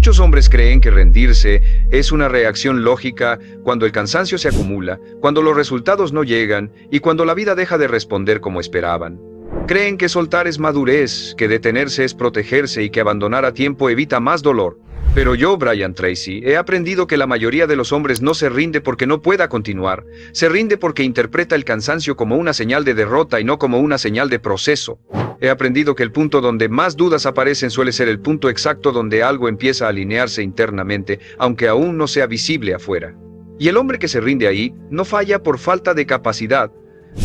Muchos hombres creen que rendirse es una reacción lógica cuando el cansancio se acumula, cuando los resultados no llegan y cuando la vida deja de responder como esperaban. Creen que soltar es madurez, que detenerse es protegerse y que abandonar a tiempo evita más dolor. Pero yo, Brian Tracy, he aprendido que la mayoría de los hombres no se rinde porque no pueda continuar. Se rinde porque interpreta el cansancio como una señal de derrota y no como una señal de proceso. He aprendido que el punto donde más dudas aparecen suele ser el punto exacto donde algo empieza a alinearse internamente, aunque aún no sea visible afuera. Y el hombre que se rinde ahí no falla por falta de capacidad,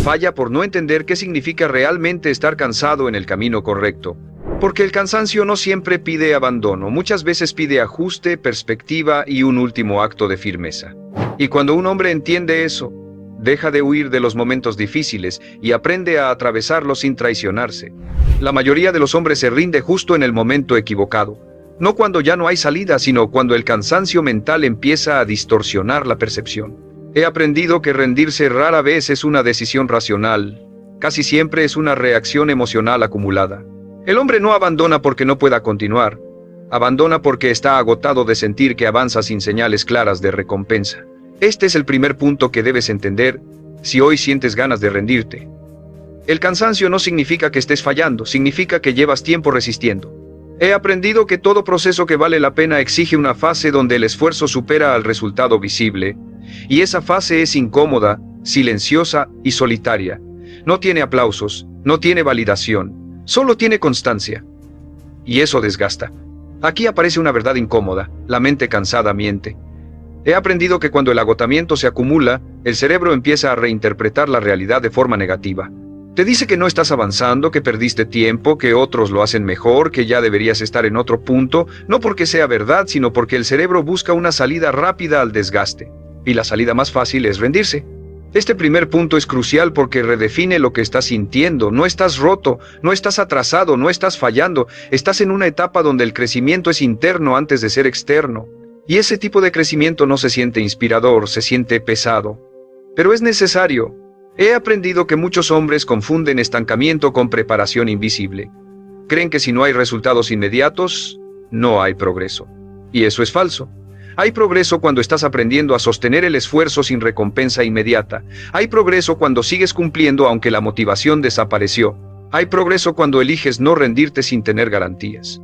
falla por no entender qué significa realmente estar cansado en el camino correcto. Porque el cansancio no siempre pide abandono, muchas veces pide ajuste, perspectiva y un último acto de firmeza. Y cuando un hombre entiende eso, deja de huir de los momentos difíciles y aprende a atravesarlos sin traicionarse. La mayoría de los hombres se rinde justo en el momento equivocado. No cuando ya no hay salida, sino cuando el cansancio mental empieza a distorsionar la percepción. He aprendido que rendirse rara vez es una decisión racional, casi siempre es una reacción emocional acumulada. El hombre no abandona porque no pueda continuar, abandona porque está agotado de sentir que avanza sin señales claras de recompensa. Este es el primer punto que debes entender si hoy sientes ganas de rendirte. El cansancio no significa que estés fallando, significa que llevas tiempo resistiendo. He aprendido que todo proceso que vale la pena exige una fase donde el esfuerzo supera al resultado visible, y esa fase es incómoda, silenciosa y solitaria. No tiene aplausos, no tiene validación. Solo tiene constancia. Y eso desgasta. Aquí aparece una verdad incómoda. La mente cansada miente. He aprendido que cuando el agotamiento se acumula, el cerebro empieza a reinterpretar la realidad de forma negativa. Te dice que no estás avanzando, que perdiste tiempo, que otros lo hacen mejor, que ya deberías estar en otro punto, no porque sea verdad, sino porque el cerebro busca una salida rápida al desgaste. Y la salida más fácil es rendirse. Este primer punto es crucial porque redefine lo que estás sintiendo. No estás roto, no estás atrasado, no estás fallando. Estás en una etapa donde el crecimiento es interno antes de ser externo. Y ese tipo de crecimiento no se siente inspirador, se siente pesado. Pero es necesario. He aprendido que muchos hombres confunden estancamiento con preparación invisible. Creen que si no hay resultados inmediatos, no hay progreso. Y eso es falso. Hay progreso cuando estás aprendiendo a sostener el esfuerzo sin recompensa inmediata. Hay progreso cuando sigues cumpliendo aunque la motivación desapareció. Hay progreso cuando eliges no rendirte sin tener garantías.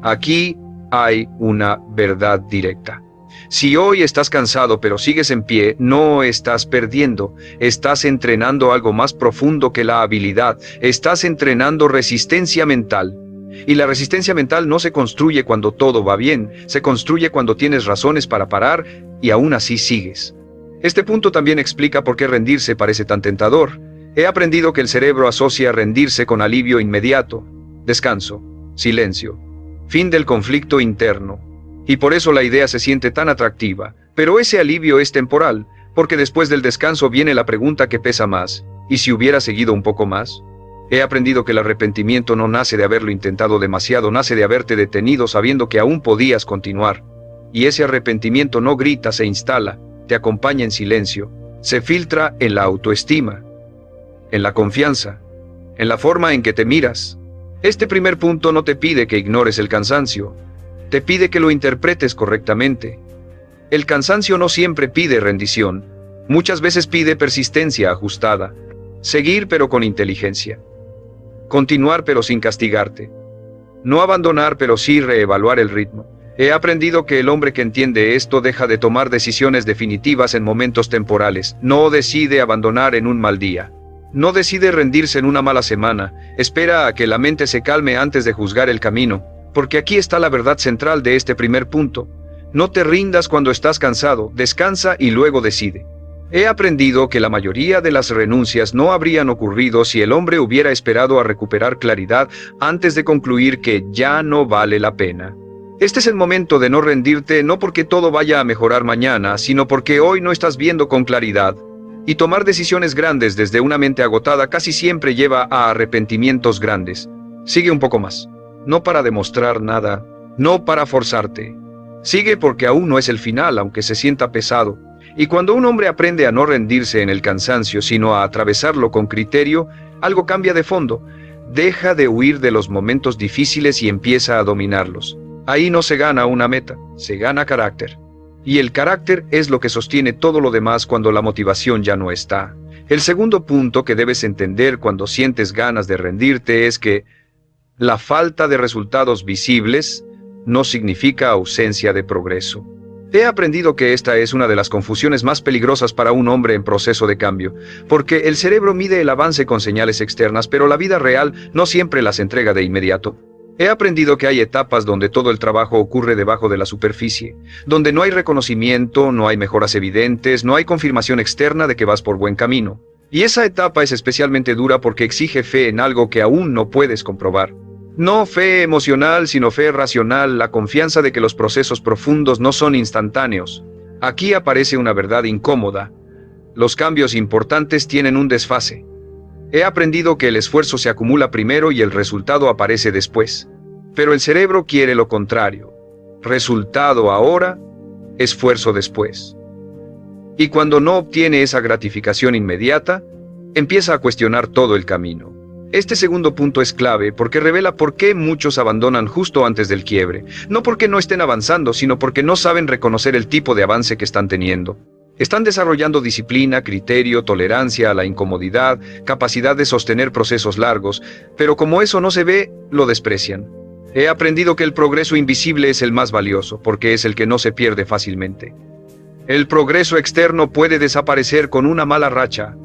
Aquí hay una verdad directa. Si hoy estás cansado pero sigues en pie, no estás perdiendo. Estás entrenando algo más profundo que la habilidad. Estás entrenando resistencia mental. Y la resistencia mental no se construye cuando todo va bien, se construye cuando tienes razones para parar y aún así sigues. Este punto también explica por qué rendirse parece tan tentador. He aprendido que el cerebro asocia rendirse con alivio inmediato, descanso, silencio, fin del conflicto interno. Y por eso la idea se siente tan atractiva, pero ese alivio es temporal, porque después del descanso viene la pregunta que pesa más, ¿y si hubiera seguido un poco más? He aprendido que el arrepentimiento no nace de haberlo intentado demasiado, nace de haberte detenido sabiendo que aún podías continuar. Y ese arrepentimiento no grita, se instala, te acompaña en silencio, se filtra en la autoestima, en la confianza, en la forma en que te miras. Este primer punto no te pide que ignores el cansancio, te pide que lo interpretes correctamente. El cansancio no siempre pide rendición, muchas veces pide persistencia ajustada, seguir pero con inteligencia. Continuar pero sin castigarte. No abandonar pero sí reevaluar el ritmo. He aprendido que el hombre que entiende esto deja de tomar decisiones definitivas en momentos temporales. No decide abandonar en un mal día. No decide rendirse en una mala semana. Espera a que la mente se calme antes de juzgar el camino. Porque aquí está la verdad central de este primer punto. No te rindas cuando estás cansado. Descansa y luego decide. He aprendido que la mayoría de las renuncias no habrían ocurrido si el hombre hubiera esperado a recuperar claridad antes de concluir que ya no vale la pena. Este es el momento de no rendirte, no porque todo vaya a mejorar mañana, sino porque hoy no estás viendo con claridad. Y tomar decisiones grandes desde una mente agotada casi siempre lleva a arrepentimientos grandes. Sigue un poco más. No para demostrar nada, no para forzarte. Sigue porque aún no es el final, aunque se sienta pesado. Y cuando un hombre aprende a no rendirse en el cansancio, sino a atravesarlo con criterio, algo cambia de fondo. Deja de huir de los momentos difíciles y empieza a dominarlos. Ahí no se gana una meta, se gana carácter. Y el carácter es lo que sostiene todo lo demás cuando la motivación ya no está. El segundo punto que debes entender cuando sientes ganas de rendirte es que la falta de resultados visibles no significa ausencia de progreso. He aprendido que esta es una de las confusiones más peligrosas para un hombre en proceso de cambio, porque el cerebro mide el avance con señales externas, pero la vida real no siempre las entrega de inmediato. He aprendido que hay etapas donde todo el trabajo ocurre debajo de la superficie, donde no hay reconocimiento, no hay mejoras evidentes, no hay confirmación externa de que vas por buen camino. Y esa etapa es especialmente dura porque exige fe en algo que aún no puedes comprobar. No fe emocional, sino fe racional, la confianza de que los procesos profundos no son instantáneos. Aquí aparece una verdad incómoda. Los cambios importantes tienen un desfase. He aprendido que el esfuerzo se acumula primero y el resultado aparece después. Pero el cerebro quiere lo contrario. Resultado ahora, esfuerzo después. Y cuando no obtiene esa gratificación inmediata, empieza a cuestionar todo el camino. Este segundo punto es clave porque revela por qué muchos abandonan justo antes del quiebre. No porque no estén avanzando, sino porque no saben reconocer el tipo de avance que están teniendo. Están desarrollando disciplina, criterio, tolerancia a la incomodidad, capacidad de sostener procesos largos, pero como eso no se ve, lo desprecian. He aprendido que el progreso invisible es el más valioso, porque es el que no se pierde fácilmente. El progreso externo puede desaparecer con una mala racha.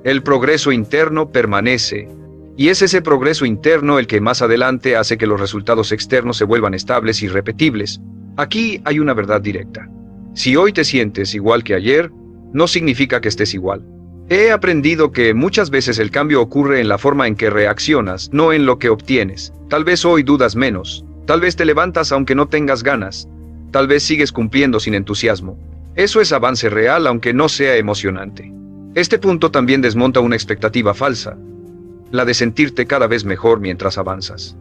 El progreso interno permanece. Y es ese progreso interno el que más adelante hace que los resultados externos se vuelvan estables y repetibles. Aquí hay una verdad directa. Si hoy te sientes igual que ayer, no significa que estés igual. He aprendido que muchas veces el cambio ocurre en la forma en que reaccionas, no en lo que obtienes. Tal vez hoy dudas menos, tal vez te levantas aunque no tengas ganas, tal vez sigues cumpliendo sin entusiasmo. Eso es avance real aunque no sea emocionante. Este punto también desmonta una expectativa falsa, la de sentirte cada vez mejor mientras avanzas.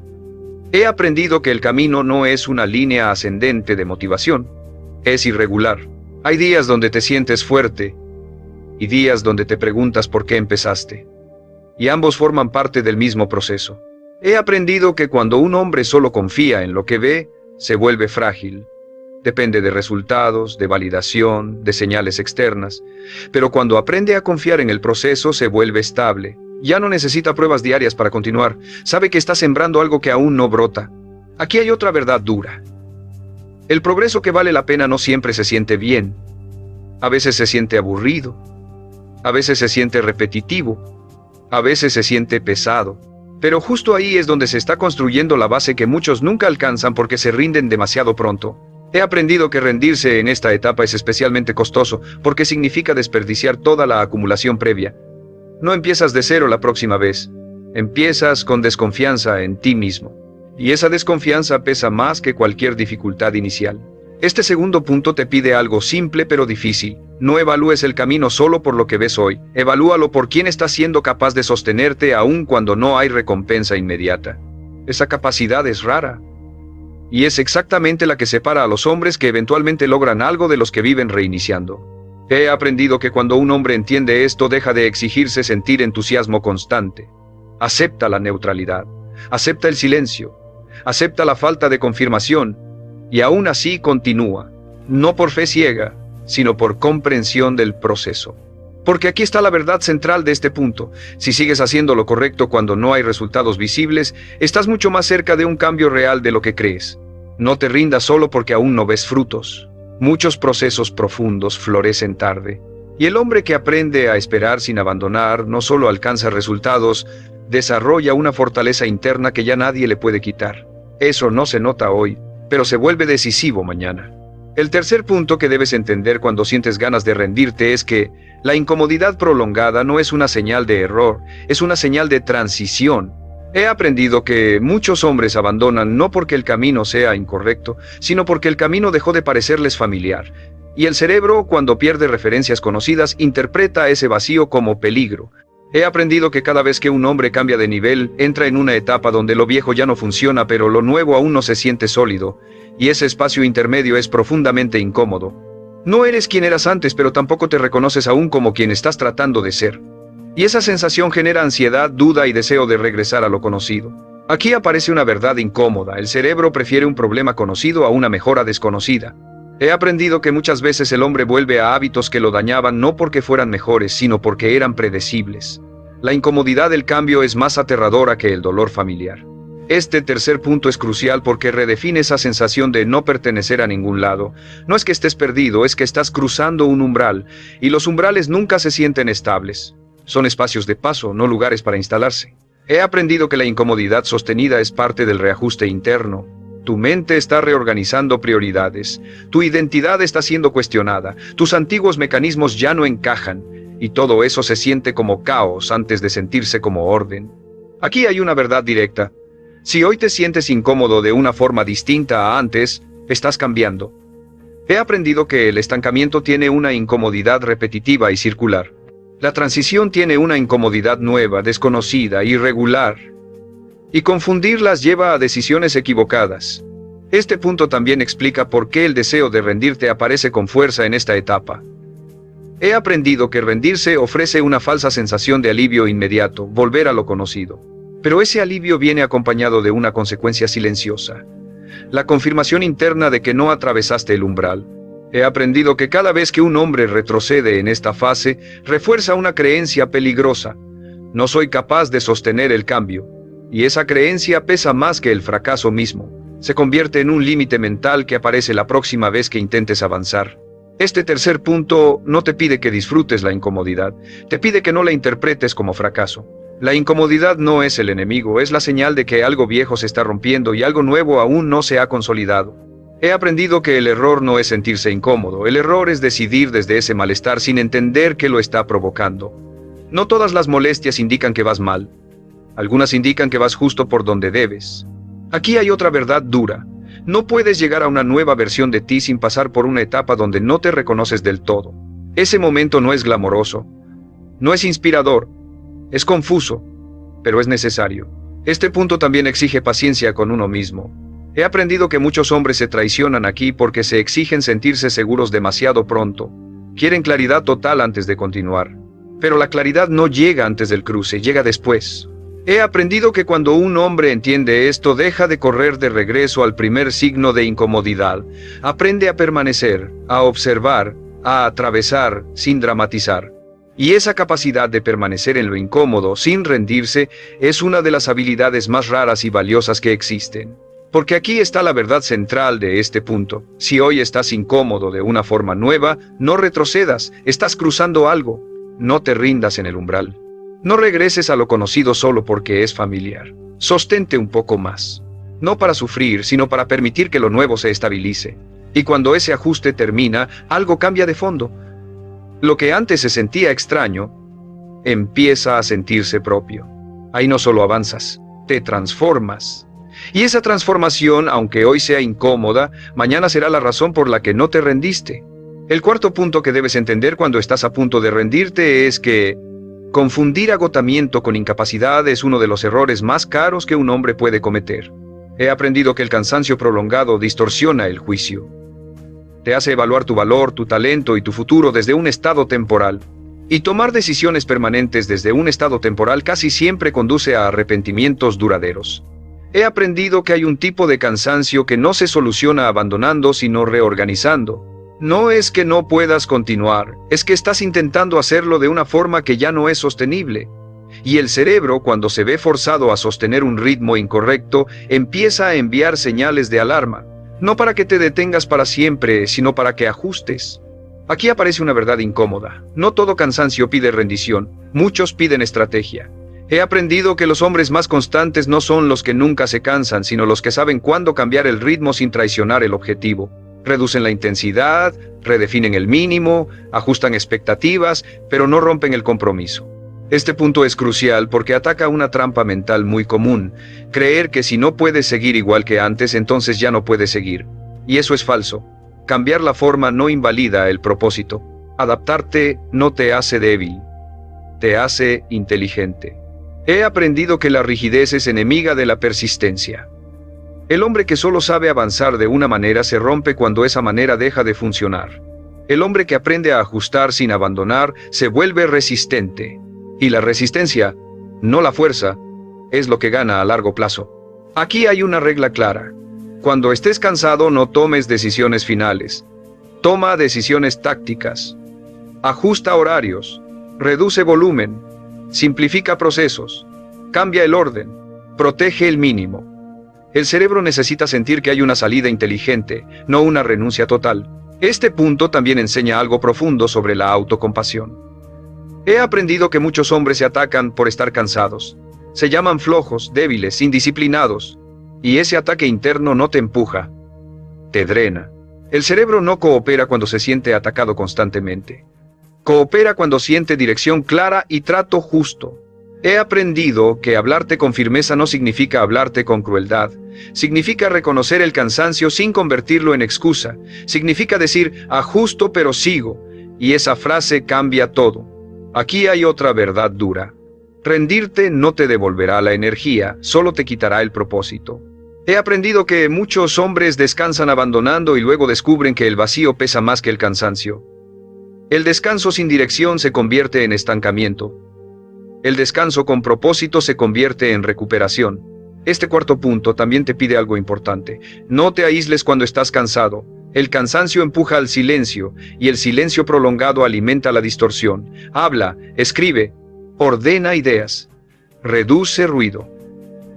He aprendido que el camino no es una línea ascendente de motivación, es irregular. Hay días donde te sientes fuerte y días donde te preguntas por qué empezaste. Y ambos forman parte del mismo proceso. He aprendido que cuando un hombre solo confía en lo que ve, se vuelve frágil. Depende de resultados, de validación, de señales externas. Pero cuando aprende a confiar en el proceso, se vuelve estable. Ya no necesita pruebas diarias para continuar. Sabe que está sembrando algo que aún no brota. Aquí hay otra verdad dura. El progreso que vale la pena no siempre se siente bien. A veces se siente aburrido. A veces se siente repetitivo. A veces se siente pesado. Pero justo ahí es donde se está construyendo la base que muchos nunca alcanzan porque se rinden demasiado pronto. He aprendido que rendirse en esta etapa es especialmente costoso porque significa desperdiciar toda la acumulación previa. No empiezas de cero la próxima vez. Empiezas con desconfianza en ti mismo. Y esa desconfianza pesa más que cualquier dificultad inicial. Este segundo punto te pide algo simple pero difícil. No evalúes el camino solo por lo que ves hoy. Evalúalo por quién estás siendo capaz de sostenerte aún cuando no hay recompensa inmediata. Esa capacidad es rara. Y es exactamente la que separa a los hombres que eventualmente logran algo de los que viven reiniciando. He aprendido que cuando un hombre entiende esto, deja de exigirse sentir entusiasmo constante. Acepta la neutralidad. Acepta el silencio. Acepta la falta de confirmación. Y aún así continúa. No por fe ciega, sino por comprensión del proceso. Porque aquí está la verdad central de este punto. Si sigues haciendo lo correcto cuando no hay resultados visibles, estás mucho más cerca de un cambio real de lo que crees. No te rindas solo porque aún no ves frutos. Muchos procesos profundos florecen tarde. Y el hombre que aprende a esperar sin abandonar no solo alcanza resultados, desarrolla una fortaleza interna que ya nadie le puede quitar. Eso no se nota hoy, pero se vuelve decisivo mañana. El tercer punto que debes entender cuando sientes ganas de rendirte es que la incomodidad prolongada no es una señal de error, es una señal de transición. He aprendido que muchos hombres abandonan no porque el camino sea incorrecto, sino porque el camino dejó de parecerles familiar. Y el cerebro, cuando pierde referencias conocidas, interpreta ese vacío como peligro. He aprendido que cada vez que un hombre cambia de nivel, entra en una etapa donde lo viejo ya no funciona, pero lo nuevo aún no se siente sólido, y ese espacio intermedio es profundamente incómodo. No eres quien eras antes, pero tampoco te reconoces aún como quien estás tratando de ser. Y esa sensación genera ansiedad, duda y deseo de regresar a lo conocido. Aquí aparece una verdad incómoda. El cerebro prefiere un problema conocido a una mejora desconocida. He aprendido que muchas veces el hombre vuelve a hábitos que lo dañaban no porque fueran mejores, sino porque eran predecibles. La incomodidad del cambio es más aterradora que el dolor familiar. Este tercer punto es crucial porque redefine esa sensación de no pertenecer a ningún lado. No es que estés perdido, es que estás cruzando un umbral, y los umbrales nunca se sienten estables. Son espacios de paso, no lugares para instalarse. He aprendido que la incomodidad sostenida es parte del reajuste interno. Tu mente está reorganizando prioridades, tu identidad está siendo cuestionada, tus antiguos mecanismos ya no encajan, y todo eso se siente como caos antes de sentirse como orden. Aquí hay una verdad directa. Si hoy te sientes incómodo de una forma distinta a antes, estás cambiando. He aprendido que el estancamiento tiene una incomodidad repetitiva y circular. La transición tiene una incomodidad nueva, desconocida, irregular. Y confundirlas lleva a decisiones equivocadas. Este punto también explica por qué el deseo de rendirte aparece con fuerza en esta etapa. He aprendido que rendirse ofrece una falsa sensación de alivio inmediato, volver a lo conocido. Pero ese alivio viene acompañado de una consecuencia silenciosa. La confirmación interna de que no atravesaste el umbral. He aprendido que cada vez que un hombre retrocede en esta fase, refuerza una creencia peligrosa. No soy capaz de sostener el cambio. Y esa creencia pesa más que el fracaso mismo. Se convierte en un límite mental que aparece la próxima vez que intentes avanzar. Este tercer punto no te pide que disfrutes la incomodidad, te pide que no la interpretes como fracaso. La incomodidad no es el enemigo, es la señal de que algo viejo se está rompiendo y algo nuevo aún no se ha consolidado. He aprendido que el error no es sentirse incómodo, el error es decidir desde ese malestar sin entender qué lo está provocando. No todas las molestias indican que vas mal. Algunas indican que vas justo por donde debes. Aquí hay otra verdad dura. No puedes llegar a una nueva versión de ti sin pasar por una etapa donde no te reconoces del todo. Ese momento no es glamoroso, no es inspirador, es confuso, pero es necesario. Este punto también exige paciencia con uno mismo. He aprendido que muchos hombres se traicionan aquí porque se exigen sentirse seguros demasiado pronto. Quieren claridad total antes de continuar. Pero la claridad no llega antes del cruce, llega después. He aprendido que cuando un hombre entiende esto, deja de correr de regreso al primer signo de incomodidad. Aprende a permanecer, a observar, a atravesar, sin dramatizar. Y esa capacidad de permanecer en lo incómodo, sin rendirse, es una de las habilidades más raras y valiosas que existen. Porque aquí está la verdad central de este punto. Si hoy estás incómodo de una forma nueva, no retrocedas, estás cruzando algo. No te rindas en el umbral. No regreses a lo conocido solo porque es familiar. Sostente un poco más. No para sufrir, sino para permitir que lo nuevo se estabilice. Y cuando ese ajuste termina, algo cambia de fondo. Lo que antes se sentía extraño, empieza a sentirse propio. Ahí no solo avanzas, te transformas. Y esa transformación, aunque hoy sea incómoda, mañana será la razón por la que no te rendiste. El cuarto punto que debes entender cuando estás a punto de rendirte es que confundir agotamiento con incapacidad es uno de los errores más caros que un hombre puede cometer. He aprendido que el cansancio prolongado distorsiona el juicio. Te hace evaluar tu valor, tu talento y tu futuro desde un estado temporal. Y tomar decisiones permanentes desde un estado temporal casi siempre conduce a arrepentimientos duraderos. He aprendido que hay un tipo de cansancio que no se soluciona abandonando, sino reorganizando. No es que no puedas continuar, es que estás intentando hacerlo de una forma que ya no es sostenible. Y el cerebro, cuando se ve forzado a sostener un ritmo incorrecto, empieza a enviar señales de alarma. No para que te detengas para siempre, sino para que ajustes. Aquí aparece una verdad incómoda. No todo cansancio pide rendición, muchos piden estrategia. He aprendido que los hombres más constantes no son los que nunca se cansan, sino los que saben cuándo cambiar el ritmo sin traicionar el objetivo. Reducen la intensidad, redefinen el mínimo, ajustan expectativas, pero no rompen el compromiso. Este punto es crucial porque ataca una trampa mental muy común, creer que si no puedes seguir igual que antes, entonces ya no puedes seguir. Y eso es falso. Cambiar la forma no invalida el propósito. Adaptarte no te hace débil, te hace inteligente. He aprendido que la rigidez es enemiga de la persistencia. El hombre que solo sabe avanzar de una manera se rompe cuando esa manera deja de funcionar. El hombre que aprende a ajustar sin abandonar se vuelve resistente. Y la resistencia, no la fuerza, es lo que gana a largo plazo. Aquí hay una regla clara. Cuando estés cansado, no tomes decisiones finales. Toma decisiones tácticas. Ajusta horarios. Reduce volumen. Simplifica procesos. Cambia el orden. Protege el mínimo. El cerebro necesita sentir que hay una salida inteligente, no una renuncia total. Este punto también enseña algo profundo sobre la autocompasión. He aprendido que muchos hombres se atacan por estar cansados. Se llaman flojos, débiles, indisciplinados. Y ese ataque interno no te empuja, te drena. El cerebro no coopera cuando se siente atacado constantemente. Coopera cuando siente dirección clara y trato justo. He aprendido que hablarte con firmeza no significa hablarte con crueldad. Significa reconocer el cansancio sin convertirlo en excusa. Significa decir, ajusto pero sigo. Y esa frase cambia todo. Aquí hay otra verdad dura. Rendirte no te devolverá la energía, solo te quitará el propósito. He aprendido que muchos hombres descansan abandonando y luego descubren que el vacío pesa más que el cansancio. El descanso sin dirección se convierte en estancamiento. El descanso con propósito se convierte en recuperación. Este cuarto punto también te pide algo importante. No te aísles cuando estás cansado. El cansancio empuja al silencio, y el silencio prolongado alimenta la distorsión. Habla, escribe, ordena ideas, reduce ruido.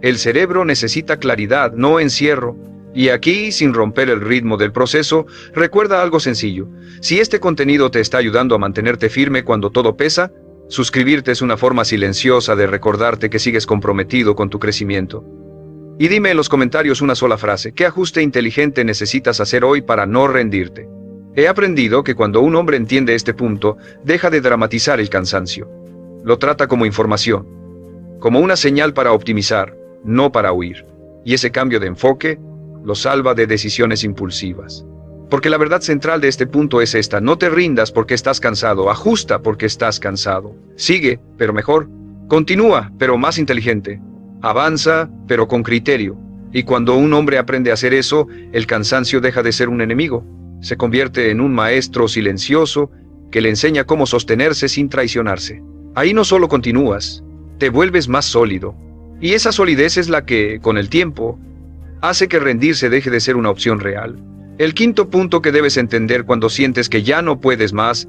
El cerebro necesita claridad, no encierro. Y aquí, sin romper el ritmo del proceso, recuerda algo sencillo. Si este contenido te está ayudando a mantenerte firme cuando todo pesa, suscribirte es una forma silenciosa de recordarte que sigues comprometido con tu crecimiento. Y dime en los comentarios una sola frase. ¿Qué ajuste inteligente necesitas hacer hoy para no rendirte? He aprendido que cuando un hombre entiende este punto, deja de dramatizar el cansancio. Lo trata como información, como una señal para optimizar, no para huir. Y ese cambio de enfoque lo salva de decisiones impulsivas. Porque la verdad central de este punto es esta: no te rindas porque estás cansado, ajusta porque estás cansado. Sigue, pero mejor. Continúa, pero más inteligente. Avanza, pero con criterio. Y cuando un hombre aprende a hacer eso, el cansancio deja de ser un enemigo. Se convierte en un maestro silencioso que le enseña cómo sostenerse sin traicionarse. Ahí no solo continúas, te vuelves más sólido. Y esa solidez es la que, con el tiempo, hace que rendirse deje de ser una opción real. El quinto punto que debes entender cuando sientes que ya no puedes más,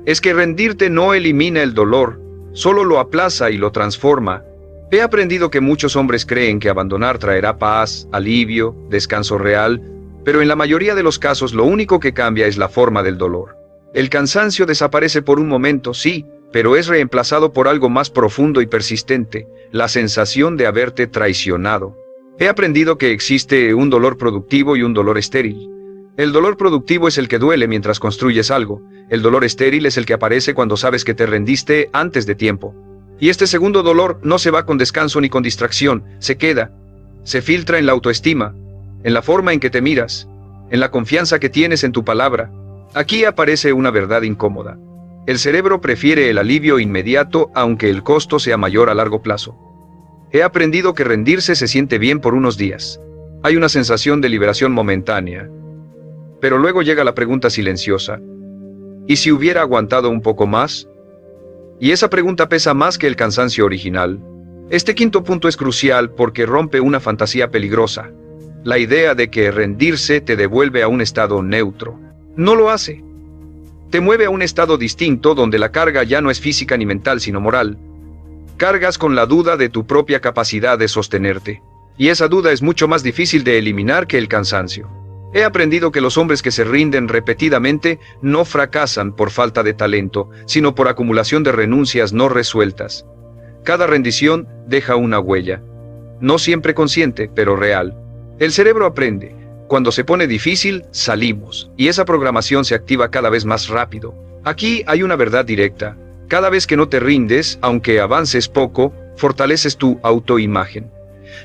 es que rendirte no elimina el dolor, solo lo aplaza y lo transforma. He aprendido que muchos hombres creen que abandonar traerá paz, alivio, descanso real, pero en la mayoría de los casos lo único que cambia es la forma del dolor. El cansancio desaparece por un momento, sí, pero es reemplazado por algo más profundo y persistente, la sensación de haberte traicionado. He aprendido que existe un dolor productivo y un dolor estéril. El dolor productivo es el que duele mientras construyes algo. El dolor estéril es el que aparece cuando sabes que te rendiste antes de tiempo. Y este segundo dolor no se va con descanso ni con distracción, se queda. Se filtra en la autoestima, en la forma en que te miras, en la confianza que tienes en tu palabra. Aquí aparece una verdad incómoda. El cerebro prefiere el alivio inmediato aunque el costo sea mayor a largo plazo. He aprendido que rendirse se siente bien por unos días. Hay una sensación de liberación momentánea. Pero luego llega la pregunta silenciosa. ¿Y si hubiera aguantado un poco más? Y esa pregunta pesa más que el cansancio original. Este quinto punto es crucial porque rompe una fantasía peligrosa. La idea de que rendirse te devuelve a un estado neutro. No lo hace. Te mueve a un estado distinto donde la carga ya no es física ni mental sino moral. Cargas con la duda de tu propia capacidad de sostenerte. Y esa duda es mucho más difícil de eliminar que el cansancio. He aprendido que los hombres que se rinden repetidamente no fracasan por falta de talento, sino por acumulación de renuncias no resueltas. Cada rendición deja una huella. No siempre consciente, pero real. El cerebro aprende. Cuando se pone difícil, salimos. Y esa programación se activa cada vez más rápido. Aquí hay una verdad directa. Cada vez que no te rindes, aunque avances poco, fortaleces tu autoimagen.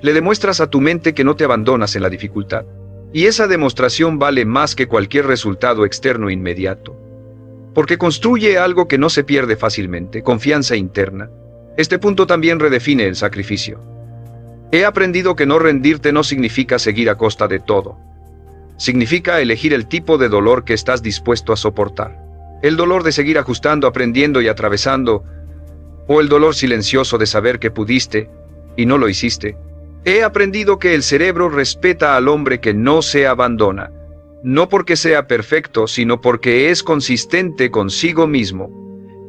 Le demuestras a tu mente que no te abandonas en la dificultad. Y esa demostración vale más que cualquier resultado externo inmediato. Porque construye algo que no se pierde fácilmente, confianza interna. Este punto también redefine el sacrificio. He aprendido que no rendirte no significa seguir a costa de todo. Significa elegir el tipo de dolor que estás dispuesto a soportar. El dolor de seguir ajustando, aprendiendo y atravesando, o el dolor silencioso de saber que pudiste y no lo hiciste. He aprendido que el cerebro respeta al hombre que no se abandona, no porque sea perfecto, sino porque es consistente consigo mismo.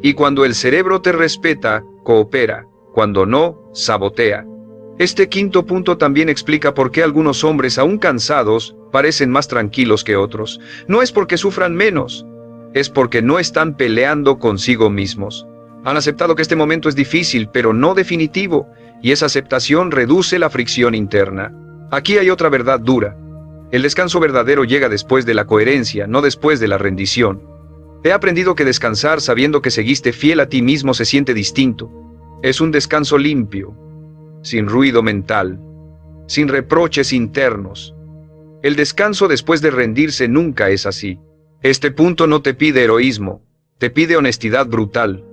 Y cuando el cerebro te respeta, coopera, cuando no, sabotea. Este quinto punto también explica por qué algunos hombres, aún cansados, parecen más tranquilos que otros. No es porque sufran menos, es porque no están peleando consigo mismos. Han aceptado que este momento es difícil, pero no definitivo, y esa aceptación reduce la fricción interna. Aquí hay otra verdad dura. El descanso verdadero llega después de la coherencia, no después de la rendición. He aprendido que descansar sabiendo que seguiste fiel a ti mismo se siente distinto. Es un descanso limpio, sin ruido mental, sin reproches internos. El descanso después de rendirse nunca es así. Este punto no te pide heroísmo, te pide honestidad brutal.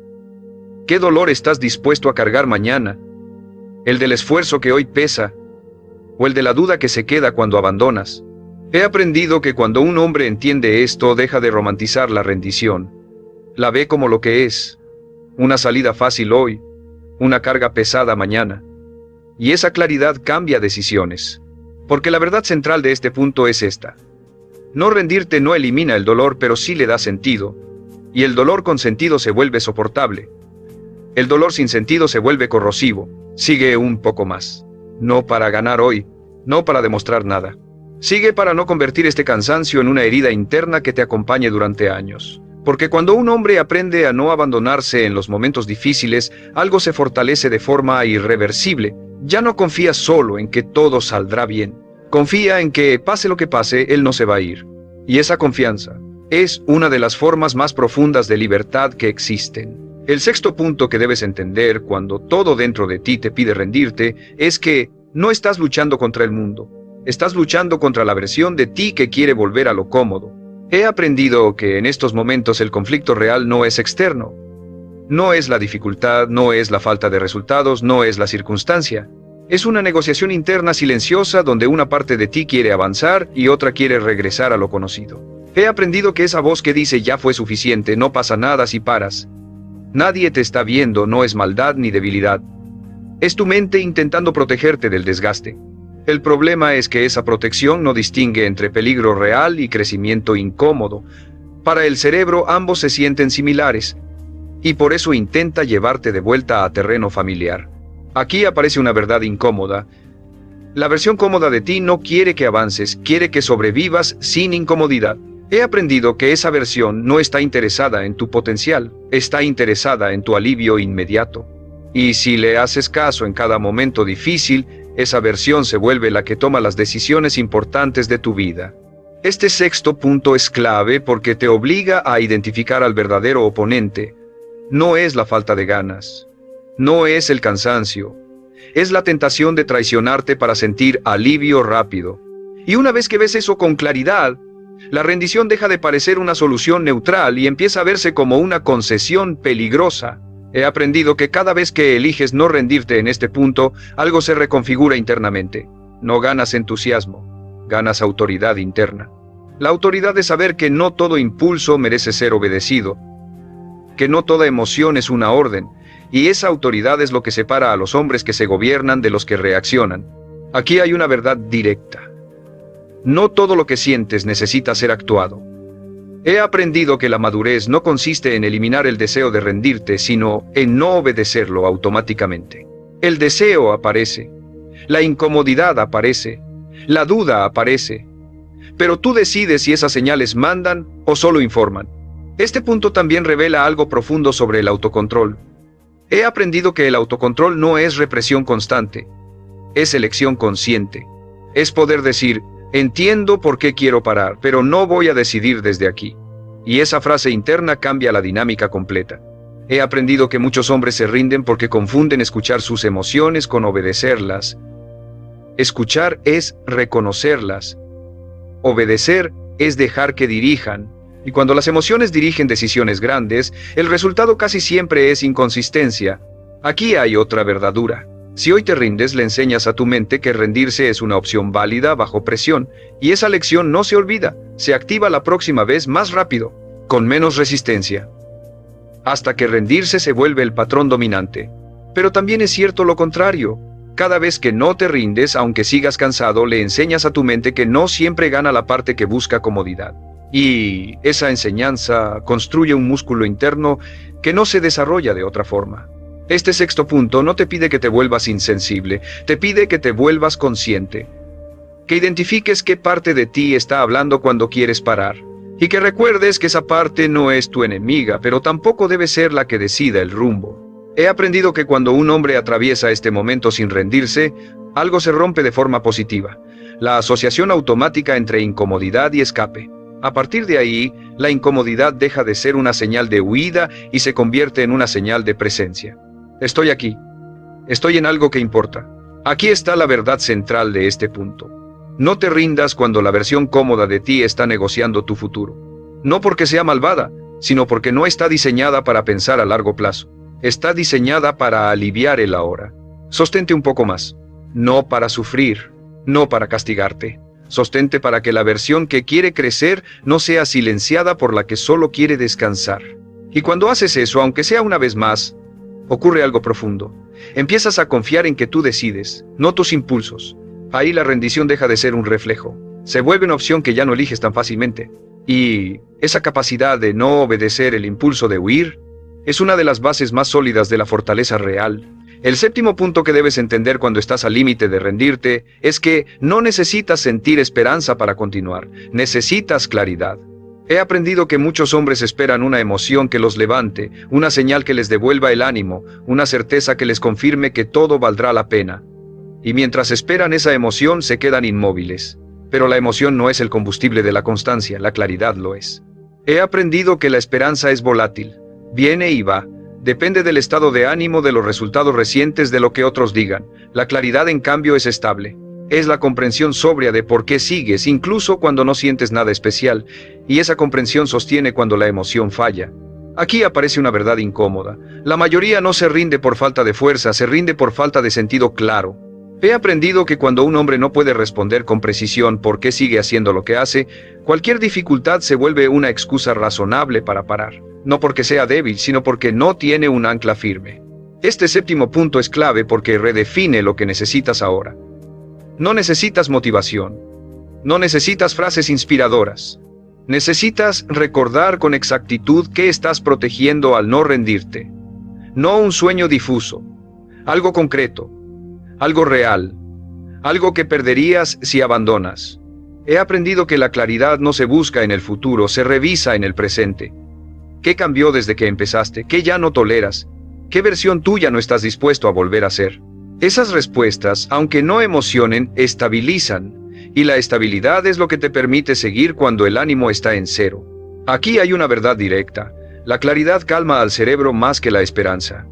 ¿Qué dolor estás dispuesto a cargar mañana? ¿El del esfuerzo que hoy pesa? ¿O el de la duda que se queda cuando abandonas? He aprendido que cuando un hombre entiende esto, deja de romantizar la rendición. La ve como lo que es: una salida fácil hoy, una carga pesada mañana. Y esa claridad cambia decisiones. Porque la verdad central de este punto es esta: no rendirte no elimina el dolor, pero sí le da sentido. Y el dolor con sentido se vuelve soportable. El dolor sin sentido se vuelve corrosivo. Sigue un poco más. No para ganar hoy, no para demostrar nada. Sigue para no convertir este cansancio en una herida interna que te acompañe durante años. Porque cuando un hombre aprende a no abandonarse en los momentos difíciles, algo se fortalece de forma irreversible. Ya no confía solo en que todo saldrá bien. Confía en que, pase lo que pase, él no se va a ir. Y esa confianza es una de las formas más profundas de libertad que existen. El sexto punto que debes entender cuando todo dentro de ti te pide rendirte es que no estás luchando contra el mundo. Estás luchando contra la versión de ti que quiere volver a lo cómodo. He aprendido que en estos momentos el conflicto real no es externo. No es la dificultad, no es la falta de resultados, no es la circunstancia. Es una negociación interna silenciosa donde una parte de ti quiere avanzar y otra quiere regresar a lo conocido. He aprendido que esa voz que dice ya fue suficiente, no pasa nada si paras. Nadie te está viendo, no es maldad ni debilidad. Es tu mente intentando protegerte del desgaste. El problema es que esa protección no distingue entre peligro real y crecimiento incómodo. Para el cerebro ambos se sienten similares, y por eso intenta llevarte de vuelta a terreno familiar. Aquí aparece una verdad incómoda. La versión cómoda de ti no quiere que avances, quiere que sobrevivas sin incomodidad. He aprendido que esa versión no está interesada en tu potencial, está interesada en tu alivio inmediato. Y si le haces caso en cada momento difícil, esa versión se vuelve la que toma las decisiones importantes de tu vida. Este sexto punto es clave porque te obliga a identificar al verdadero oponente. No es la falta de ganas, no es el cansancio, es la tentación de traicionarte para sentir alivio rápido. Y una vez que ves eso con claridad, la rendición deja de parecer una solución neutral y empieza a verse como una concesión peligrosa. He aprendido que cada vez que eliges no rendirte en este punto, algo se reconfigura internamente. No ganas entusiasmo, ganas autoridad interna. La autoridad de saber que no todo impulso merece ser obedecido, que no toda emoción es una orden, y esa autoridad es lo que separa a los hombres que se gobiernan de los que reaccionan. Aquí hay una verdad directa. No todo lo que sientes necesita ser actuado. He aprendido que la madurez no consiste en eliminar el deseo de rendirte, sino en no obedecerlo automáticamente. El deseo aparece, la incomodidad aparece, la duda aparece, pero tú decides si esas señales mandan o solo informan. Este punto también revela algo profundo sobre el autocontrol. He aprendido que el autocontrol no es represión constante, es elección consciente. Es poder decir: entiendo por qué quiero parar, pero no voy a decidir desde aquí. Y esa frase interna cambia la dinámica completa. He aprendido que muchos hombres se rinden porque confunden escuchar sus emociones con obedecerlas. Escuchar es reconocerlas. Obedecer es dejar que dirijan. Y cuando las emociones dirigen decisiones grandes, el resultado casi siempre es inconsistencia. Aquí hay otra verdad dura. Si hoy te rindes, le enseñas a tu mente que rendirse es una opción válida bajo presión, y esa lección no se olvida, se activa la próxima vez más rápido, con menos resistencia, hasta que rendirse se vuelve el patrón dominante. Pero también es cierto lo contrario. Cada vez que no te rindes, aunque sigas cansado, le enseñas a tu mente que no siempre gana la parte que busca comodidad. Y esa enseñanza construye un músculo interno que no se desarrolla de otra forma. Este sexto punto no te pide que te vuelvas insensible, te pide que te vuelvas consciente. Que identifiques qué parte de ti está hablando cuando quieres parar. Y que recuerdes que esa parte no es tu enemiga, pero tampoco debe ser la que decida el rumbo. He aprendido que cuando un hombre atraviesa este momento sin rendirse, algo se rompe de forma positiva. La asociación automática entre incomodidad y escape. A partir de ahí, la incomodidad deja de ser una señal de huida y se convierte en una señal de presencia. Estoy aquí. Estoy en algo que importa. Aquí está la verdad central de este punto. No te rindas cuando la versión cómoda de ti está negociando tu futuro. No porque sea malvada, sino porque no está diseñada para pensar a largo plazo. Está diseñada para aliviar el ahora. Sostente un poco más. No para sufrir, no para castigarte. Sostente para que la versión que quiere crecer no sea silenciada por la que solo quiere descansar. Y cuando haces eso, aunque sea una vez más, ocurre algo profundo. Empiezas a confiar en que tú decides, no tus impulsos. Ahí la rendición deja de ser un reflejo. Se vuelve una opción que ya no eliges tan fácilmente. Y esa capacidad de no obedecer el impulso de huir es una de las bases más sólidas de la fortaleza real. El séptimo punto que debes entender cuando estás al límite de rendirte es que no necesitas sentir esperanza para continuar, necesitas claridad. He aprendido que muchos hombres esperan una emoción que los levante, una señal que les devuelva el ánimo, una certeza que les confirme que todo valdrá la pena. Y mientras esperan esa emoción se quedan inmóviles. Pero la emoción no es el combustible de la constancia, la claridad lo es. He aprendido que la esperanza es volátil, viene y va. Depende del estado de ánimo, de los resultados recientes, de lo que otros digan. La claridad, en cambio, es estable. Es la comprensión sobria de por qué sigues, incluso cuando no sientes nada especial, y esa comprensión sostiene cuando la emoción falla. Aquí aparece una verdad incómoda. La mayoría no se rinde por falta de fuerza, se rinde por falta de sentido claro. He aprendido que cuando un hombre no puede responder con precisión por qué sigue haciendo lo que hace, cualquier dificultad se vuelve una excusa razonable para parar. No porque sea débil, sino porque no tiene un ancla firme. Este séptimo punto es clave porque redefine lo que necesitas ahora. No necesitas motivación. No necesitas frases inspiradoras. Necesitas recordar con exactitud qué estás protegiendo al no rendirte. No un sueño difuso. Algo concreto. Algo real. Algo que perderías si abandonas. He aprendido que la claridad no se busca en el futuro, se revisa en el presente. ¿Qué cambió desde que empezaste? ¿Qué ya no toleras? ¿Qué versión tuya no estás dispuesto a volver a ser? Esas respuestas, aunque no emocionen, estabilizan. Y la estabilidad es lo que te permite seguir cuando el ánimo está en cero. Aquí hay una verdad directa. La claridad calma al cerebro más que la esperanza.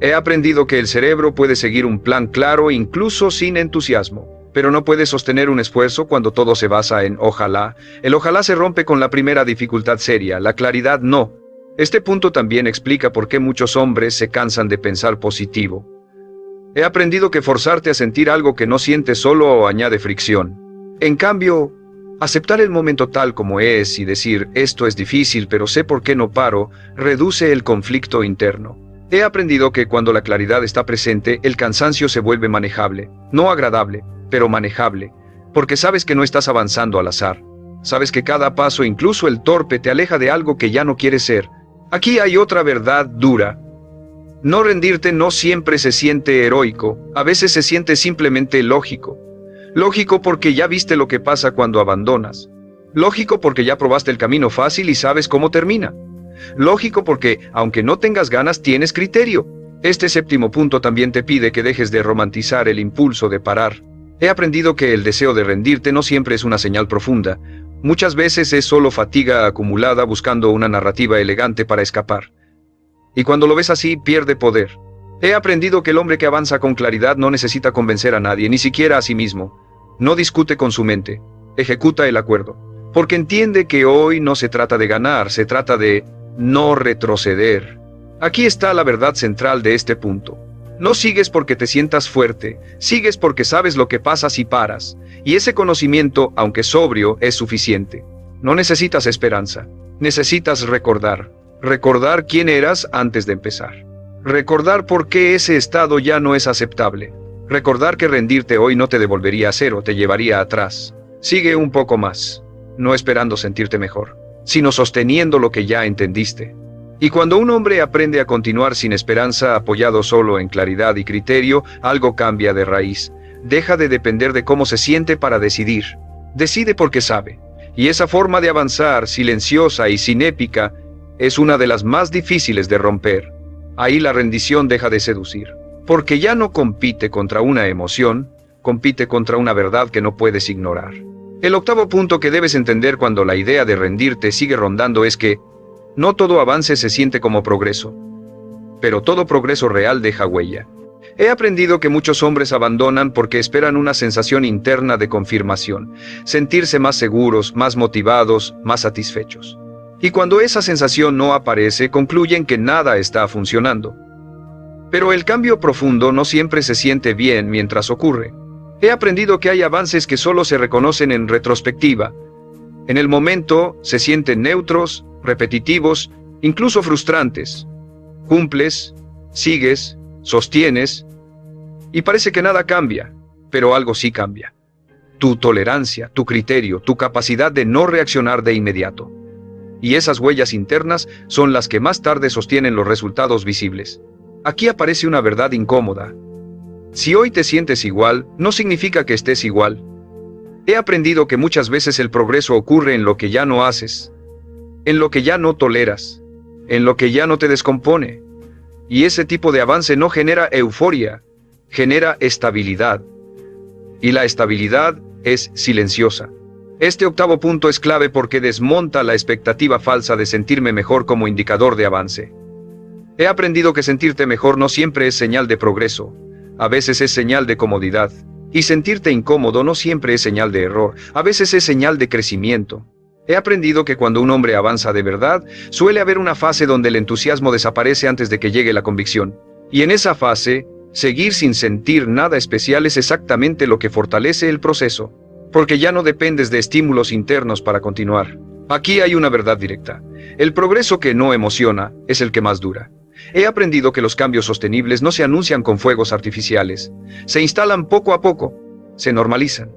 He aprendido que el cerebro puede seguir un plan claro incluso sin entusiasmo, pero no puede sostener un esfuerzo cuando todo se basa en ojalá. El ojalá se rompe con la primera dificultad seria, la claridad no. Este punto también explica por qué muchos hombres se cansan de pensar positivo. He aprendido que forzarte a sentir algo que no sientes solo añade fricción. En cambio, aceptar el momento tal como es y decir esto es difícil pero sé por qué no paro, reduce el conflicto interno. He aprendido que cuando la claridad está presente, el cansancio se vuelve manejable, no agradable, pero manejable, porque sabes que no estás avanzando al azar. Sabes que cada paso, incluso el torpe, te aleja de algo que ya no quieres ser. Aquí hay otra verdad dura. No rendirte no siempre se siente heroico, a veces se siente simplemente lógico. Lógico porque ya viste lo que pasa cuando abandonas. Lógico porque ya probaste el camino fácil y sabes cómo termina. Lógico porque, aunque no tengas ganas, tienes criterio. Este séptimo punto también te pide que dejes de romantizar el impulso de parar. He aprendido que el deseo de rendirte no siempre es una señal profunda. Muchas veces es solo fatiga acumulada buscando una narrativa elegante para escapar. Y cuando lo ves así, pierde poder. He aprendido que el hombre que avanza con claridad no necesita convencer a nadie, ni siquiera a sí mismo. No discute con su mente, ejecuta el acuerdo. Porque entiende que hoy no se trata de ganar, se trata de no retroceder. Aquí está la verdad central de este punto. No sigues porque te sientas fuerte, sigues porque sabes lo que pasa si paras. Y ese conocimiento, aunque sobrio, es suficiente. No necesitas esperanza, necesitas recordar. Recordar quién eras antes de empezar. Recordar por qué ese estado ya no es aceptable. Recordar que rendirte hoy no te devolvería a cero, te llevaría atrás. Sigue un poco más, no esperando sentirte mejor, sino sosteniendo lo que ya entendiste. Y cuando un hombre aprende a continuar sin esperanza, apoyado solo en claridad y criterio, algo cambia de raíz. Deja de depender de cómo se siente para decidir. Decide porque sabe. Y esa forma de avanzar, silenciosa y sin épica, es una de las más difíciles de romper. Ahí la rendición deja de seducir. Porque ya no compite contra una emoción, compite contra una verdad que no puedes ignorar. El octavo punto que debes entender cuando la idea de rendirte sigue rondando es que no todo avance se siente como progreso, pero todo progreso real deja huella. He aprendido que muchos hombres abandonan porque esperan una sensación interna de confirmación, sentirse más seguros, más motivados, más satisfechos. Y cuando esa sensación no aparece, concluyen que nada está funcionando. Pero el cambio profundo no siempre se siente bien mientras ocurre. He aprendido que hay avances que solo se reconocen en retrospectiva. En el momento se sienten neutros, repetitivos, incluso frustrantes. Cumples, sigues, sostienes, y parece que nada cambia, pero algo sí cambia. Tu tolerancia, tu criterio, tu capacidad de no reaccionar de inmediato. Y esas huellas internas son las que más tarde sostienen los resultados visibles. Aquí aparece una verdad incómoda. Si hoy te sientes igual, no significa que estés igual. He aprendido que muchas veces el progreso ocurre en lo que ya no haces, en lo que ya no toleras, en lo que ya no te descompone. Y ese tipo de avance no genera euforia, genera estabilidad. Y la estabilidad es silenciosa. Este octavo punto es clave porque desmonta la expectativa falsa de sentirme mejor como indicador de avance. He aprendido que sentirte mejor no siempre es señal de progreso, a veces es señal de comodidad. Y sentirte incómodo no siempre es señal de error, a veces es señal de crecimiento. He aprendido que cuando un hombre avanza de verdad, suele haber una fase donde el entusiasmo desaparece antes de que llegue la convicción. Y en esa fase, seguir sin sentir nada especial es exactamente lo que fortalece el proceso. Porque ya no dependes de estímulos internos para continuar. Aquí hay una verdad directa. El progreso que no emociona es el que más dura. He aprendido que los cambios sostenibles no se anuncian con fuegos artificiales. Se instalan poco a poco, se normalizan.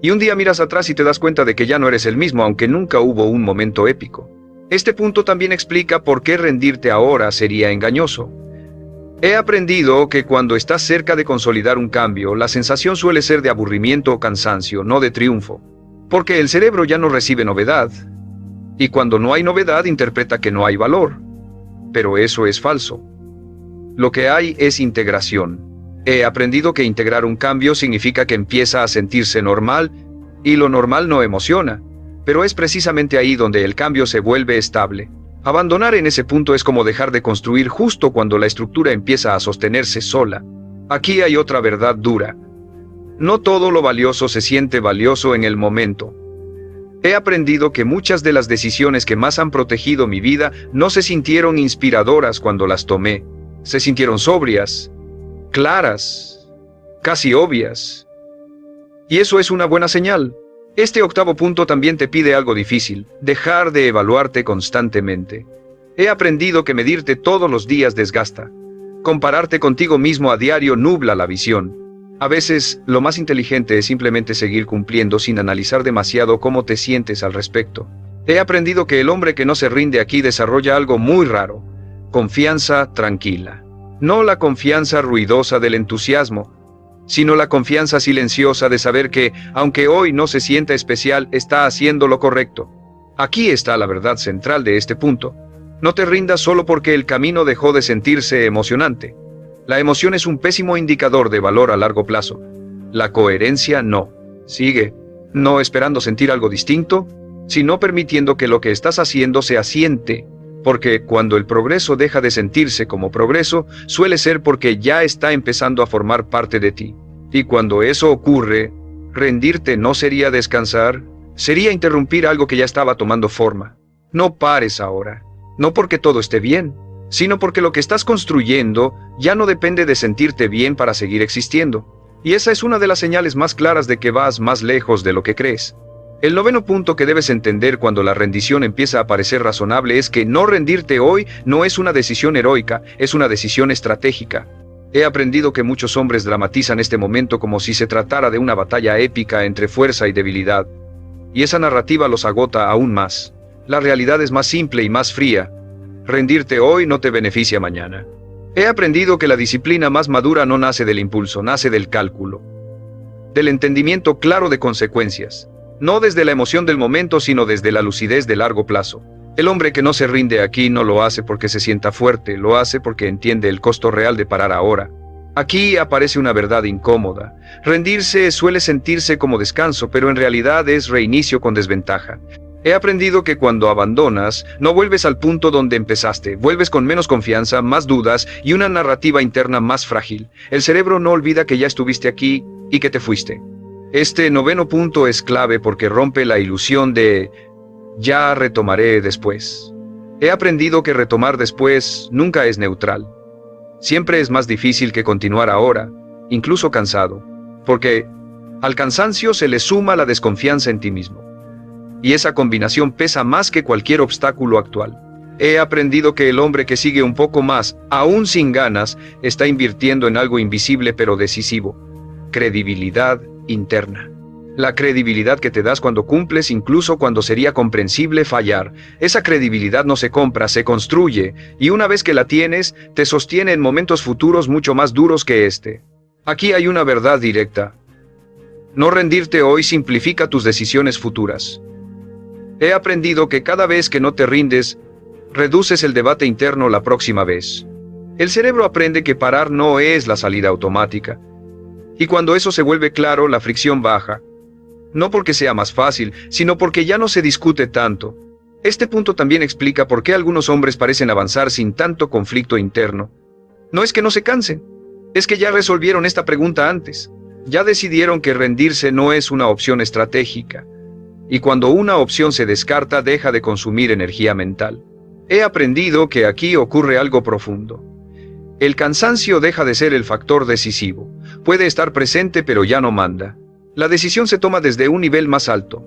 Y un día miras atrás y te das cuenta de que ya no eres el mismo, aunque nunca hubo un momento épico. Este punto también explica por qué rendirte ahora sería engañoso. He aprendido que cuando estás cerca de consolidar un cambio, la sensación suele ser de aburrimiento o cansancio, no de triunfo. Porque el cerebro ya no recibe novedad. Y cuando no hay novedad, interpreta que no hay valor. Pero eso es falso. Lo que hay es integración. He aprendido que integrar un cambio significa que empieza a sentirse normal, y lo normal no emociona, pero es precisamente ahí donde el cambio se vuelve estable. Abandonar en ese punto es como dejar de construir justo cuando la estructura empieza a sostenerse sola. Aquí hay otra verdad dura. No todo lo valioso se siente valioso en el momento. He aprendido que muchas de las decisiones que más han protegido mi vida no se sintieron inspiradoras cuando las tomé. Se sintieron sobrias, claras, casi obvias. Y eso es una buena señal. Este octavo punto también te pide algo difícil, dejar de evaluarte constantemente. He aprendido que medirte todos los días desgasta. Compararte contigo mismo a diario nubla la visión. A veces, lo más inteligente es simplemente seguir cumpliendo sin analizar demasiado cómo te sientes al respecto. He aprendido que el hombre que no se rinde aquí desarrolla algo muy raro: confianza tranquila. No la confianza ruidosa del entusiasmo, sino la confianza silenciosa de saber que, aunque hoy no se sienta especial, está haciendo lo correcto. Aquí está la verdad central de este punto. No te rindas solo porque el camino dejó de sentirse emocionante. La emoción es un pésimo indicador de valor a largo plazo. La coherencia no. Sigue, no esperando sentir algo distinto, sino permitiendo que lo que estás haciendo se asiente. Porque cuando el progreso deja de sentirse como progreso, suele ser porque ya está empezando a formar parte de ti. Y cuando eso ocurre, rendirte no sería descansar, sería interrumpir algo que ya estaba tomando forma. No pares ahora, no porque todo esté bien, sino porque lo que estás construyendo ya no depende de sentirte bien para seguir existiendo. Y esa es una de las señales más claras de que vas más lejos de lo que crees. El noveno punto que debes entender cuando la rendición empieza a parecer razonable es que no rendirte hoy no es una decisión heroica, es una decisión estratégica. He aprendido que muchos hombres dramatizan este momento como si se tratara de una batalla épica entre fuerza y debilidad. Y esa narrativa los agota aún más. La realidad es más simple y más fría. Rendirte hoy no te beneficia mañana. He aprendido que la disciplina más madura no nace del impulso, nace del cálculo. Del entendimiento claro de consecuencias. No desde la emoción del momento, sino desde la lucidez de largo plazo. El hombre que no se rinde aquí no lo hace porque se sienta fuerte, lo hace porque entiende el costo real de parar ahora. Aquí aparece una verdad incómoda. Rendirse suele sentirse como descanso, pero en realidad es reinicio con desventaja. He aprendido que cuando abandonas, no vuelves al punto donde empezaste, vuelves con menos confianza, más dudas y una narrativa interna más frágil. El cerebro no olvida que ya estuviste aquí y que te fuiste. Este noveno punto es clave porque rompe la ilusión de ya retomaré después. He aprendido que retomar después nunca es neutral. Siempre es más difícil que continuar ahora, incluso cansado, porque al cansancio se le suma la desconfianza en ti mismo. Y esa combinación pesa más que cualquier obstáculo actual. He aprendido que el hombre que sigue un poco más, aún sin ganas, está invirtiendo en algo invisible pero decisivo: credibilidad interna. La credibilidad que te das cuando cumples, incluso cuando sería comprensible fallar. Esa credibilidad no se compra, se construye, y una vez que la tienes, te sostiene en momentos futuros mucho más duros que este. Aquí hay una verdad directa. No rendirte hoy simplifica tus decisiones futuras. He aprendido que cada vez que no te rindes, reduces el debate interno la próxima vez. El cerebro aprende que parar no es la salida automática. Y cuando eso se vuelve claro, la fricción baja. No porque sea más fácil, sino porque ya no se discute tanto. Este punto también explica por qué algunos hombres parecen avanzar sin tanto conflicto interno. No es que no se cansen, es que ya resolvieron esta pregunta antes. Ya decidieron que rendirse no es una opción estratégica. Y cuando una opción se descarta, deja de consumir energía mental. He aprendido que aquí ocurre algo profundo. El cansancio deja de ser el factor decisivo. Puede estar presente, pero ya no manda. La decisión se toma desde un nivel más alto,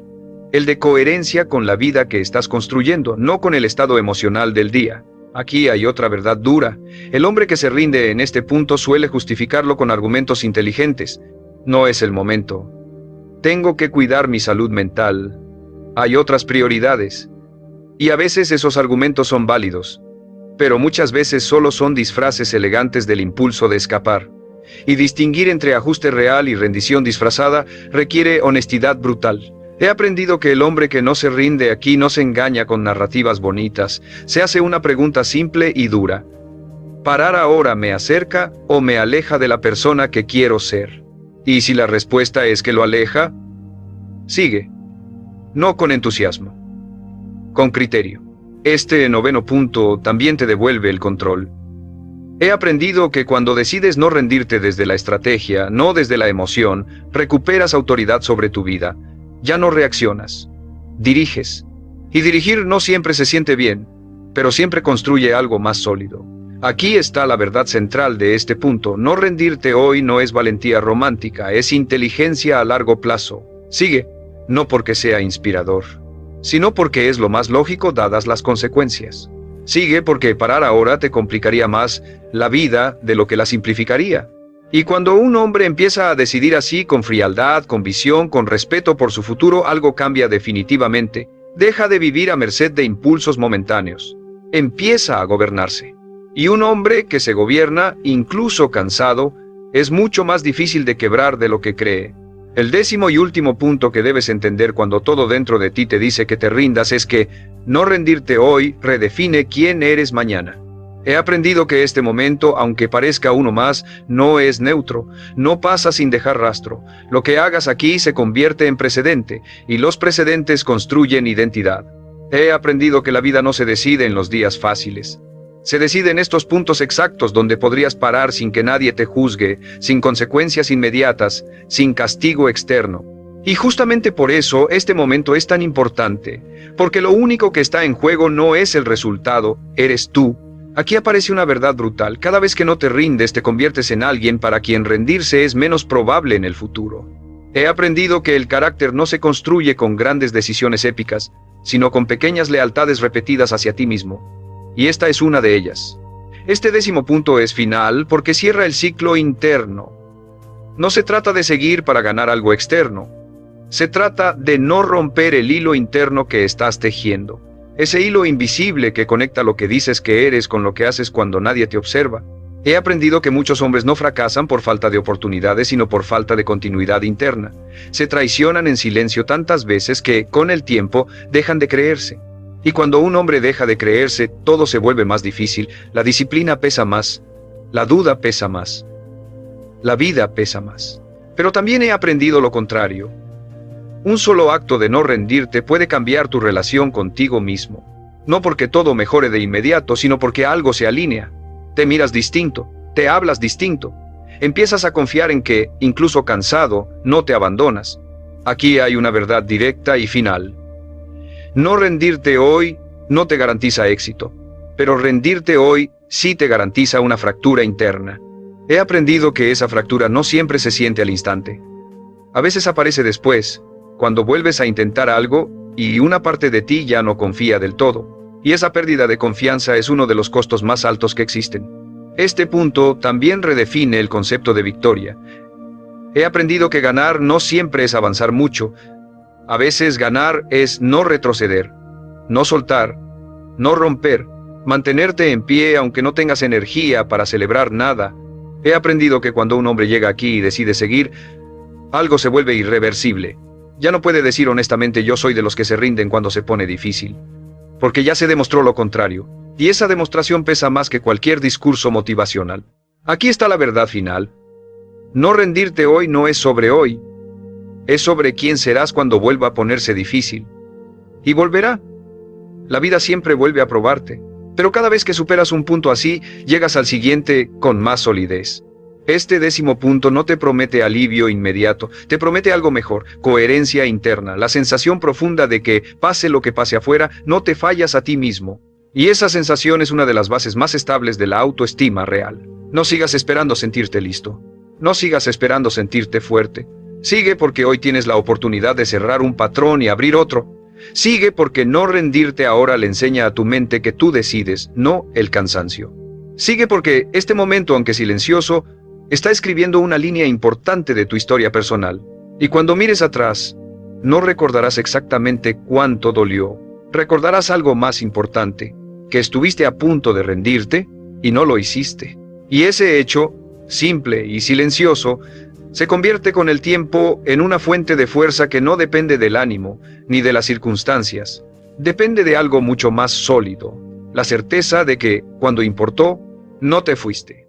el de coherencia con la vida que estás construyendo, no con el estado emocional del día. Aquí hay otra verdad dura. El hombre que se rinde en este punto suele justificarlo con argumentos inteligentes. No es el momento. Tengo que cuidar mi salud mental. Hay otras prioridades. Y a veces esos argumentos son válidos, pero muchas veces solo son disfraces elegantes del impulso de escapar. Y distinguir entre ajuste real y rendición disfrazada requiere honestidad brutal. He aprendido que el hombre que no se rinde aquí no se engaña con narrativas bonitas, se hace una pregunta simple y dura. ¿Parar ahora me acerca o me aleja de la persona que quiero ser? Y si la respuesta es que lo aleja, sigue. No con entusiasmo, con criterio. Este noveno punto también te devuelve el control. He aprendido que cuando decides no rendirte desde la estrategia, no desde la emoción, recuperas autoridad sobre tu vida. Ya no reaccionas, diriges. Y dirigir no siempre se siente bien, pero siempre construye algo más sólido. Aquí está la verdad central de este punto. No rendirte hoy no es valentía romántica, es inteligencia a largo plazo. Sigue, no porque sea inspirador, sino porque es lo más lógico dadas las consecuencias. Sigue porque parar ahora te complicaría más la vida de lo que la simplificaría. Y cuando un hombre empieza a decidir así, con frialdad, con visión, con respeto por su futuro, algo cambia definitivamente. Deja de vivir a merced de impulsos momentáneos. Empieza a gobernarse. Y un hombre que se gobierna, incluso cansado, es mucho más difícil de quebrar de lo que cree. El décimo y último punto que debes entender cuando todo dentro de ti te dice que te rindas es que no rendirte hoy redefine quién eres mañana. He aprendido que este momento, aunque parezca uno más, no es neutro, no pasa sin dejar rastro. Lo que hagas aquí se convierte en precedente, y los precedentes construyen identidad. He aprendido que la vida no se decide en los días fáciles. Se decide en estos puntos exactos donde podrías parar sin que nadie te juzgue, sin consecuencias inmediatas, sin castigo externo. Y justamente por eso este momento es tan importante, porque lo único que está en juego no es el resultado, eres tú. Aquí aparece una verdad brutal. Cada vez que no te rindes, te conviertes en alguien para quien rendirse es menos probable en el futuro. He aprendido que el carácter no se construye con grandes decisiones épicas, sino con pequeñas lealtades repetidas hacia ti mismo. Y esta es una de ellas. Este 10º punto es final porque cierra el ciclo interno. No se trata de seguir para ganar algo externo. Se trata de no romper el hilo interno que estás tejiendo. Ese hilo invisible que conecta lo que dices que eres con lo que haces cuando nadie te observa. He aprendido que muchos hombres no fracasan por falta de oportunidades, sino por falta de continuidad interna. Se traicionan en silencio tantas veces que, con el tiempo, dejan de creerse. Y cuando un hombre deja de creerse, todo se vuelve más difícil. La disciplina pesa más. La duda pesa más. La vida pesa más. Pero también he aprendido lo contrario. Un solo acto de no rendirte puede cambiar tu relación contigo mismo. No porque todo mejore de inmediato, sino porque algo se alinea. Te miras distinto, te hablas distinto. Empiezas a confiar en que, incluso cansado, no te abandonas. Aquí hay una verdad directa y final. No rendirte hoy no te garantiza éxito, pero rendirte hoy sí te garantiza una fractura interna. He aprendido que esa fractura no siempre se siente al instante. A veces aparece después, cuando vuelves a intentar algo y una parte de ti ya no confía del todo. Y esa pérdida de confianza es uno de los costos más altos que existen. Este punto también redefine el concepto de victoria. He aprendido que ganar no siempre es avanzar mucho. A veces ganar es no retroceder, no soltar, no romper, mantenerte en pie aunque no tengas energía para celebrar nada. He aprendido que cuando un hombre llega aquí y decide seguir, algo se vuelve irreversible. Ya no puede decir honestamente yo soy de los que se rinden cuando se pone difícil. Porque ya se demostró lo contrario, y esa demostración pesa más que cualquier discurso motivacional. Aquí está la verdad final. No rendirte hoy no es sobre hoy, es sobre quién serás cuando vuelva a ponerse difícil. Y volverá. La vida siempre vuelve a probarte, pero cada vez que superas un punto así, llegas al siguiente con más solidez. Este 10º punto no te promete alivio inmediato, te promete algo mejor, coherencia interna, la sensación profunda de que, pase lo que pase afuera, no te fallas a ti mismo. Y esa sensación es una de las bases más estables de la autoestima real. No sigas esperando sentirte listo. No sigas esperando sentirte fuerte. Sigue porque hoy tienes la oportunidad de cerrar un patrón y abrir otro. Sigue porque no rendirte ahora le enseña a tu mente que tú decides, no el cansancio. Sigue porque este momento, aunque silencioso, está escribiendo una línea importante de tu historia personal. Y cuando mires atrás, no recordarás exactamente cuánto dolió. Recordarás algo más importante, que estuviste a punto de rendirte y no lo hiciste. Y ese hecho, simple y silencioso, se convierte con el tiempo en una fuente de fuerza que no depende del ánimo ni de las circunstancias. Depende de algo mucho más sólido, la certeza de que, cuando importó, no te fuiste.